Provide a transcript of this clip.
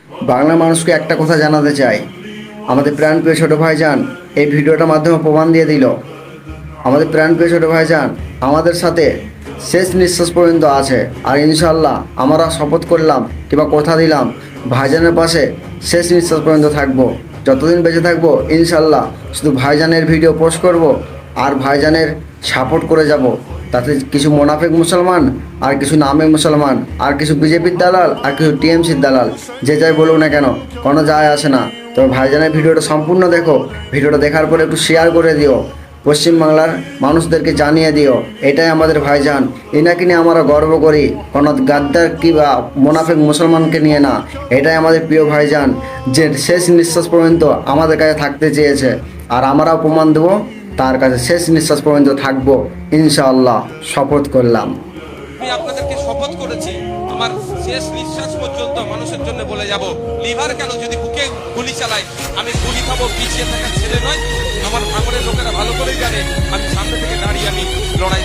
বাংলা মানুষকে একটা কথা জানাতে চাই, আমাদের প্রাণপ্রিয় ছোটো ভাইজান এই ভিডিওটার মাধ্যমে প্রমাণ দিয়ে দিল আমাদের প্রাণপ্রিয় ছোটো ভাইজান আমাদের সাথে শেষ নিঃশ্বাস পর্যন্ত আছে। আর ইনশাল্লাহ আমরা শপথ করলাম কিংবা কথা দিলাম ভাইজানের পাশে শেষ নিঃশ্বাস পর্যন্ত থাকবো। যতদিন বেঁচে থাকবো ইনশাল্লাহ শুধু ভাইজানের ভিডিও পোস্ট করব আর ভাইজানের সাপোর্ট করে যাব। তাতে কিছু মোনাফেক মুসলমান আর কিছু নামে মুসলমান আর কিছু বিজেপির দালাল আর কিছু টিএমসির দালাল যে যাই বলুক না কেন কোনো যায় আসে না। তবে ভাইজানের ভিডিওটা সম্পূর্ণ দেখো, ভিডিওটা দেখার পরে একটু শেয়ার করে দিও, পশ্চিমবাংলার মানুষদেরকে জানিয়ে দিও এটাই আমাদের ভাইজান, এনাকে নিয়ে আমরা গর্ব করি, কোনো গাদ্দার কিংবা মোনাফেক মুসলমানকে নিয়ে না। এটাই আমাদের প্রিয় ভাইজান যে শেষ নিঃশ্বাস পর্যন্ত আমাদের কাছে থাকতে চেয়েছে আর আমরাও প্রমাণ দেবো তার কাছে শেষ নিঃশ্বাস পর্যন্ত থাকবো ইনশাআল্লাহ, শপথ করলাম। আমি আপনাদেরকে শপথ করেছি আমার শেষ নিঃশ্বাস পর্যন্ত মানুষের জন্য বলে যাব। লিভার কেন, যদি বুকে গুলি চালায় আমি গুলি খাবো, পিছিয়ে থাকা ছেলে নয়। আমার ভাঙড়ের লোকেরা ভালো করেই জানে আমি সামনে থেকে দাঁড়িয়ে আমি লড়াই